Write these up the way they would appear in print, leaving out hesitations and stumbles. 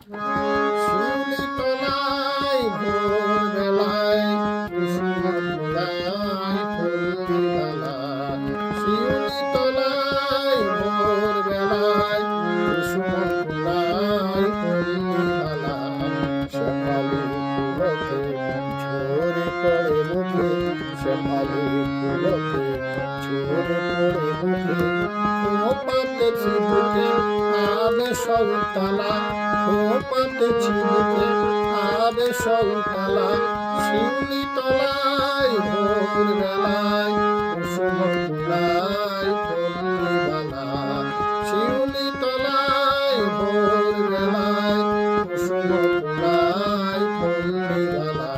শিউলি তলায় ভোর বেলায় কুসুম ফুলায় পল্লী বালায়। শিউলি তলায় ভোর বেলায় কুসুম ফুলায় পল্লী বালায়। শেফালি ফুলকে ঝরে পড়ে মুখে, শেফালি ফুলকে ঝরে পড়ে মুখে। খোপাতেছি বুকে আবে সৌতালা, খোপাতেছি বুকে আবে সৌতালা। শিউলি তলায় ভোর বেলায় কুসুম ফুলায় পল্লী বালায়। শিউলি তলায় ভোর বেলায় কুসুম ফুলায় পল্লী বালায়।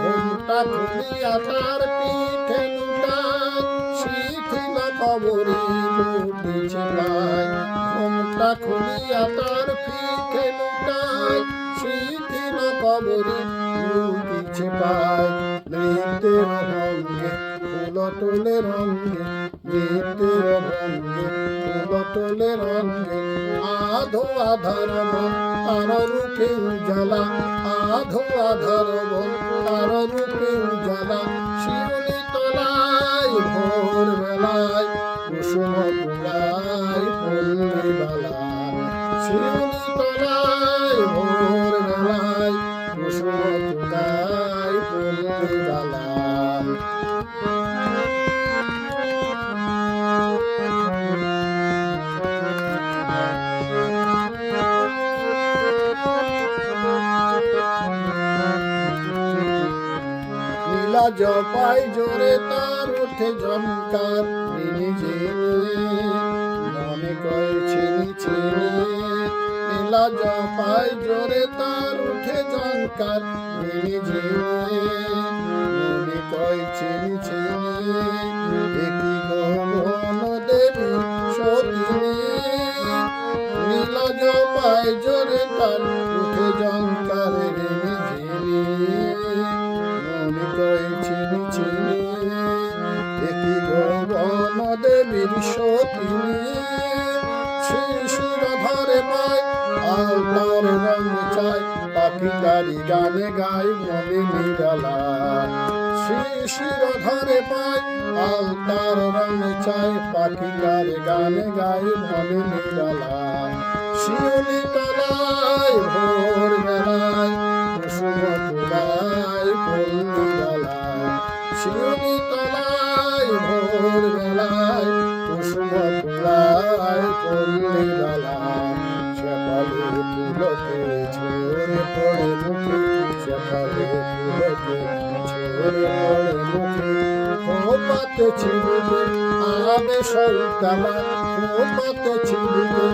ঘোমটা খুলিয়া তার পিঠে লুটায়, শিথিল কবরে লুটিছে পায়। ঘোমটা খুলিয়া তার পিঠে লুটায়, শিথিল কবরে লুটিছে পায়। নৃত্যের ভঙ্গে ফুল তোলে রঙ্গে, নৃত্যের ভঙ্গে ফুল তোলে রঙ্গে। আধো আধার মন তার রূপে উজালা, আধো আধার মন তার রূপে উজালা। শিউলি তলায় ভোর বেলায় কুসুম ফুলায় পল্লী বালায়। শিউলি তলায় ভোর বেলায় কুসুম ফুলায় পল্লী বালায়। নীলা জপাই জোরে তার উঠে জমকার, নিজে মনে কয় চিনি চিনি। নীলা জপাই জোরে তার উঠে জমকার, নিজে মনে কয় চিনি চিনি। একই গহন দেবী সতিনী, নীলা জপাই জোরে তার উঠে জমকার, নিজে মনে কয় চিনি চিনি। একই গগন দেবীর সতিনী, শিশির ধরে পায় আলতার রঙ চায়। পাখি তারি গানে গায় বলে নিরালায়। শিশির ধরে পায় আলতার রঙ চায়, পাখি তারি গানে গায় বলে নিরালায়। শিউলি তলায় ভোর বেলায় কুসুম ফুলায় পল্লী বালায়। শিউলি তলায় ভোর বেলায় কুসুম ফুলায় পল্লী বালায়। শেফালি ফুলকে ঝরে পড়ে মুখে, শেফালি ফুলকে ঝরে পড়ে মুখে। খোপাতেছি বুকে আবে সৌতালা, খোপাতেছি বুকে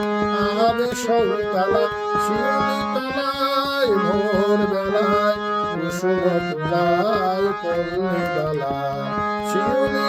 আবে সৌতালা। শিউলি তলায় ভোর বেলায় কুসুম ফুলায় পল্লী বালায়। শিউলি